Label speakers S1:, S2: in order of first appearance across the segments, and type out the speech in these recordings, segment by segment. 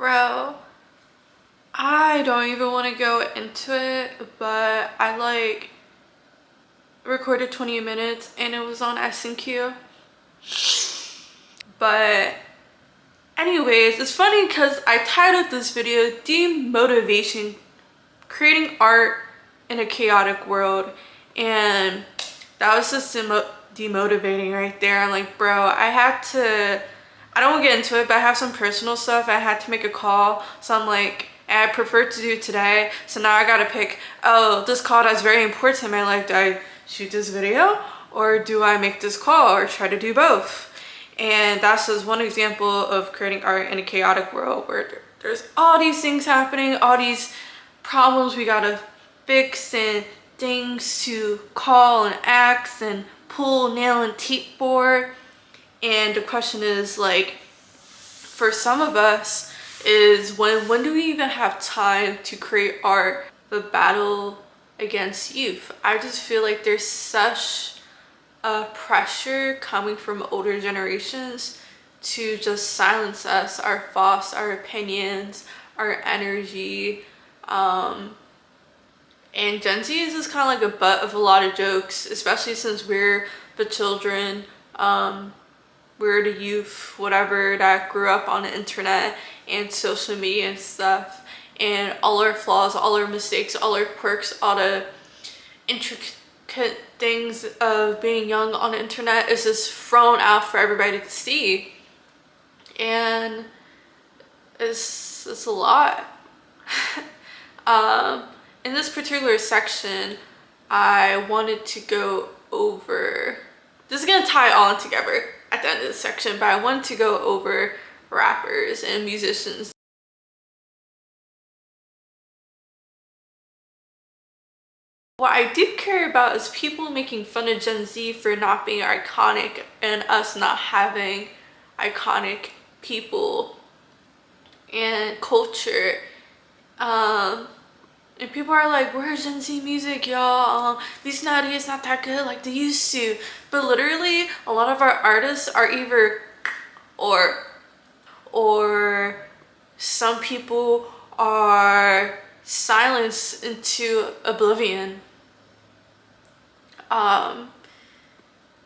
S1: Bro, I don't even want to go into it, but I like recorded 20 minutes and it was on S&Q. But anyways, it's funny because I titled this video Demotivation, creating art in a chaotic world, and that was just demotivating right there. I'm like, bro, I don't want to get into it, but I have some personal stuff. I had to make a call, so I'm like, I prefer to do today, so now I gotta pick, oh, this call that's very important in my life. Do I shoot this video or do I make this call or try to do both? And that's just one example of creating art in a chaotic world where there's all these things happening, all these problems we gotta fix, and things to call and ask and pull nail and tape for. And the question is, like, for some of us, is when do we even have time to create art? The battle against youth. I just feel like there's such a pressure coming from older generations to just silence us, our thoughts, our opinions, our energy. And Gen Z is just kind of like a butt of a lot of jokes, especially since we're the children, we're the youth, whatever, that grew up on the internet and social media and stuff. And all our flaws, all our mistakes, all our quirks, all the intricate things of being young on the internet is just thrown out for everybody to see. And it's a lot. In this particular section, I wanted to go over, this is gonna tie all together at the end of the section, but I wanted to go over rappers and musicians. What I do care about is people making fun of Gen Z for not being iconic and us not having iconic people and culture. And people are like, where's Gen Z music, y'all? These nowadays not that good like they used to. But literally, a lot of our artists are either or some people are silenced into oblivion.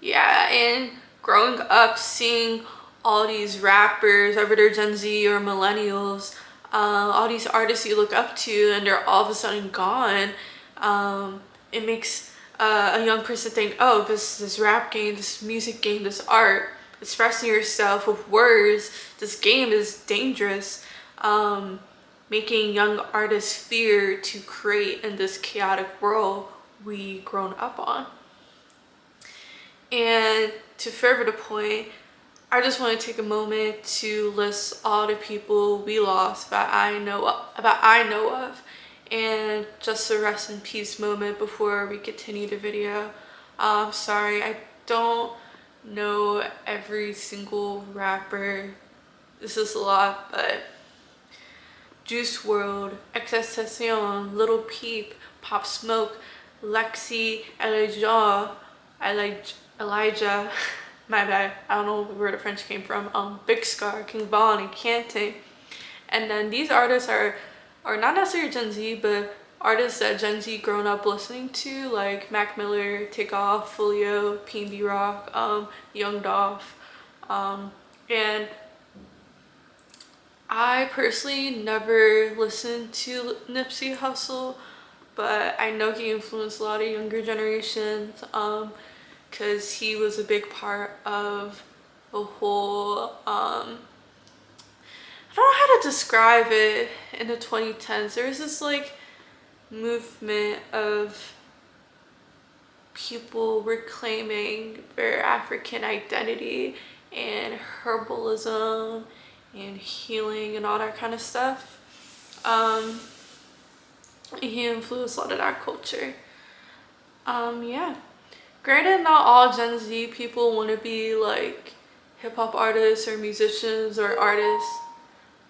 S1: Yeah, and growing up seeing all these rappers, whether they're Gen Z or millennials, all these artists you look up to, and they're all of a sudden gone, it makes a young person think, oh, this rap game, this music game, this art, expressing yourself with words, this game is dangerous, making young artists fear to create in this chaotic world we grown up on. And to further the point, I just want to take a moment to list all the people we lost that I know of, and just a rest in peace moment before we continue the video. Sorry, I don't know every single rapper. This is a lot, but Juice WRLD, XXXTentacion, Lil Peep, Pop Smoke, Lexi, Elijah, my bad, I don't know where the French came from, Big Scar, King Von, and Kante. And then these artists are not necessarily Gen Z, but artists that Gen Z grown up listening to, like Mac Miller, Takeoff, Folio, P&B Rock, Young Dolph. And I personally never listened to Nipsey Hussle, but I know he influenced a lot of younger generations, because he was a big part of the whole, I don't know how to describe it, in the 2010s. There was this like movement of people reclaiming their African identity and herbalism and healing and all that kind of stuff. He influenced a lot of that culture. Yeah. Granted, not all Gen Z people want to be like hip-hop artists or musicians or artists,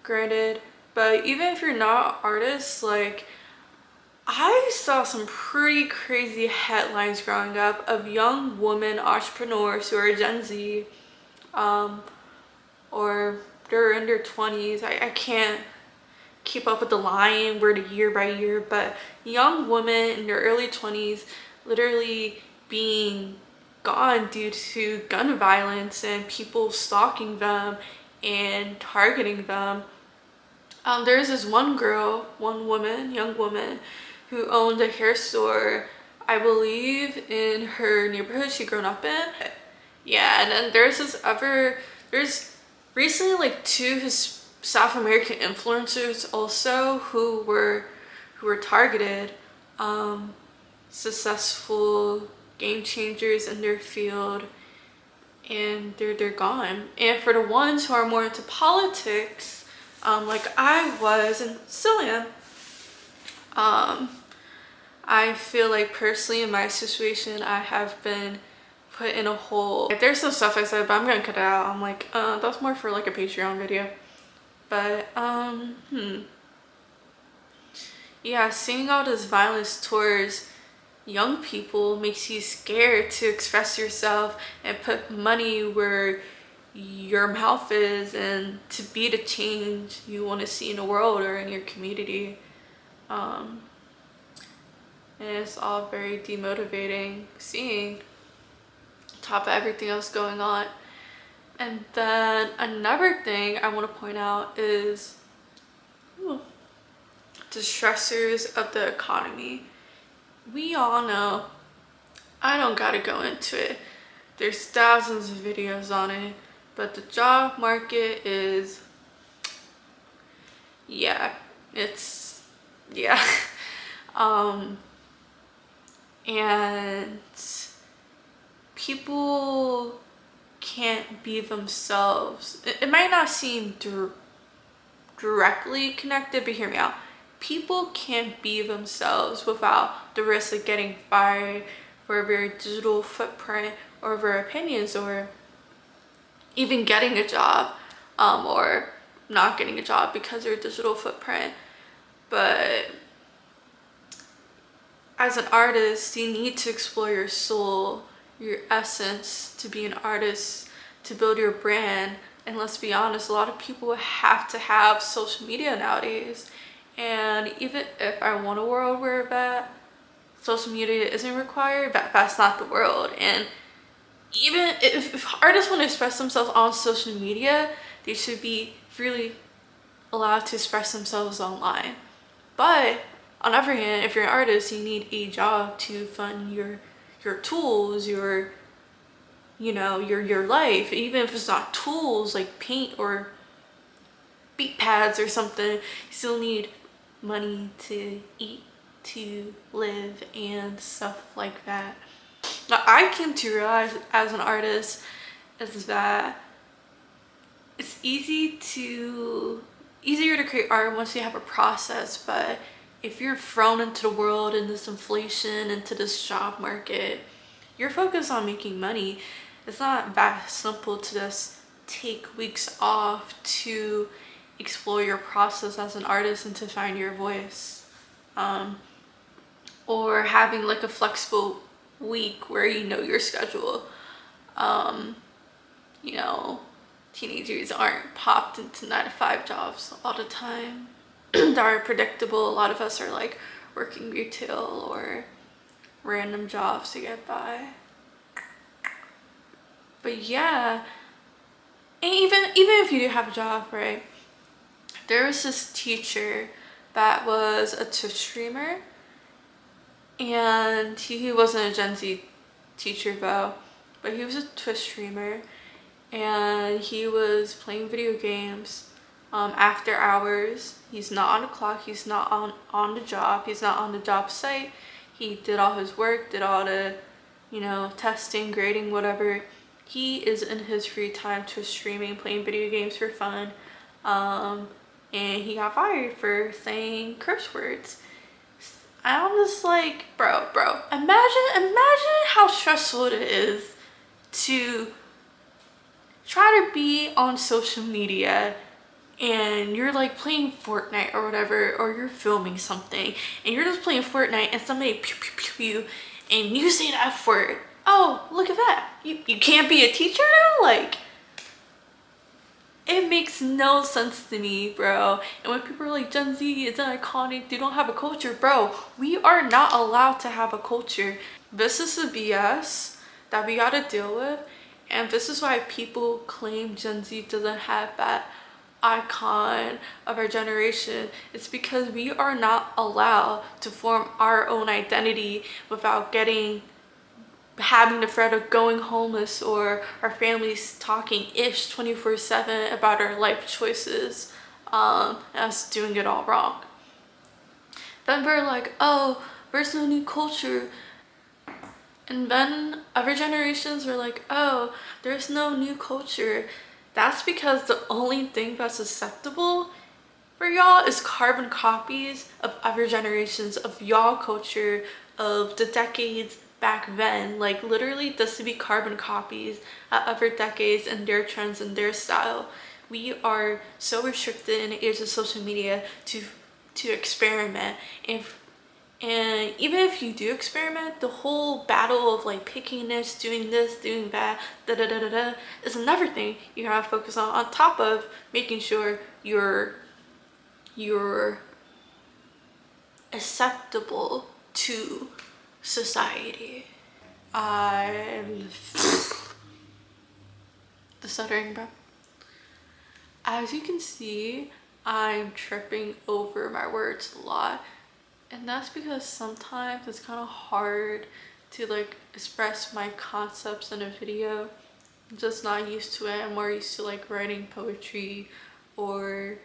S1: granted, but even if you're not artists, like, I saw some pretty crazy headlines growing up of young women entrepreneurs who are Gen Z, or they're in their 20s. I can't keep up with the line word year by year, but young women in their early 20s literally being gone due to gun violence and people stalking them and targeting them. There's this one young woman, who owned a hair store, I believe, in her neighborhood she'd grown up in. Yeah, and then there's recently like two South American influencers also who were targeted, successful game changers in their field, and they're gone. And for the ones who are more into politics, like I was and still am, I feel like personally in my situation, I have been put in a hole. There's some stuff I said, but I'm gonna cut it out. I'm like, that's more for like a Patreon video. But, yeah, seeing all this violence towards young people makes you scared to express yourself and put money where your mouth is and to be the change you want to see in the world or in your community. And it's all very demotivating seeing on top of everything else going on. And then another thing I want to point out is the stressors of the economy. We all know, I don't gotta go into it, there's thousands of videos on it, but the job market is, yeah, it's, yeah. And people can't be themselves. It might not seem directly connected, but hear me out. People can't be themselves without the risk of getting fired for their digital footprint or their opinions, or even getting a job, or not getting a job because of their digital footprint. But as an artist, you need to explore your soul, your essence, to be an artist, to build your brand. And let's be honest, a lot of people have to have social media nowadays. And even if I want a world where that social media isn't required, that's not the world. And even if artists want to express themselves on social media, they should be really allowed to express themselves online. But on the other hand, if you're an artist, you need a job to fund your tools, your life. Even if it's not tools like paint or beat pads or something, you still need money to eat, to live, and stuff like that. Now, I came to realize as an artist is that it's easier to create art once you have a process, but if you're thrown into the world, in this inflation, into this job market, you're focused on making money. It's not that simple to just take weeks off to explore your process as an artist and to find your voice, or having like a flexible week where you know your schedule. Teenagers aren't popped into 9-to-5 jobs all the time that are predictable. A lot of us are like working retail or random jobs to get by. But yeah, and even if you do have a job, right? There was this teacher that was a Twitch streamer, and he wasn't a Gen Z teacher though, but he was a Twitch streamer, and he was playing video games after hours. He's not on the clock, he's not on the job, he's not on the job site. He did all his work, did all the testing, grading, whatever. He is in his free time Twitch streaming, playing video games for fun, and he got fired for saying curse words. I'm just like, bro, imagine how stressful it is to try to be on social media and you're like playing Fortnite or whatever, or you're filming something and you're just playing Fortnite and somebody pew pew pew pew and you say the F word. Oh, look at that. You can't be a teacher now? Like, it It makes no sense to me, bro. And when people are like, Gen Z is iconic, they don't have a culture, bro. We are not allowed to have a culture. This is the BS that we gotta deal with. And this is why people claim Gen Z doesn't have that icon of our generation. It's because we are not allowed to form our own identity without having the threat of going homeless or our families talking ish 24/7 about our life choices, and us doing it all wrong. Then we're like, oh, there's no new culture. And then other generations were like, oh, there's no new culture. That's because the only thing that's acceptable for y'all is carbon copies of other generations of y'all culture of the decades back then. Like literally this would be carbon copies of other decades and their trends and their style. We are so restricted in the age of social media to experiment. And even if you do experiment, the whole battle of like picking this, doing that, da da da da da, is another thing you gotta focus on top of making sure you're acceptable to society. I'm the stuttering, bro. As you can see, I'm tripping over my words a lot. And that's because sometimes it's kind of hard to like express my concepts in a video. I'm just not used to it. I'm more used to like writing poetry or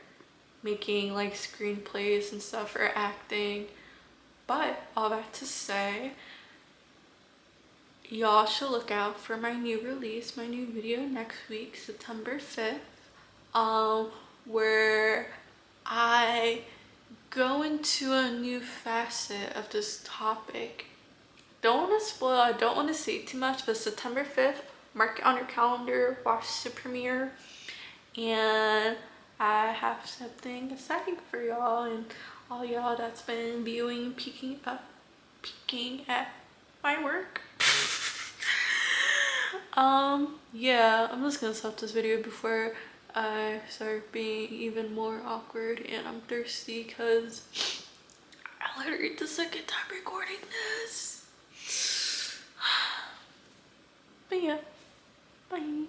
S1: making like screenplays and stuff or acting. But all that to say, y'all should look out for my new release, my new video next week, September 5th, where I go into a new facet of this topic. Don't want to spoil, I don't want to say too much, but September 5th, mark it on your calendar, watch the premiere, and I have something exciting for y'all and all y'all that's been viewing, peeking at my work. Yeah, I'm just gonna stop this video before I start being even more awkward, and I'm thirsty because I literally the second time recording this. But yeah, bye.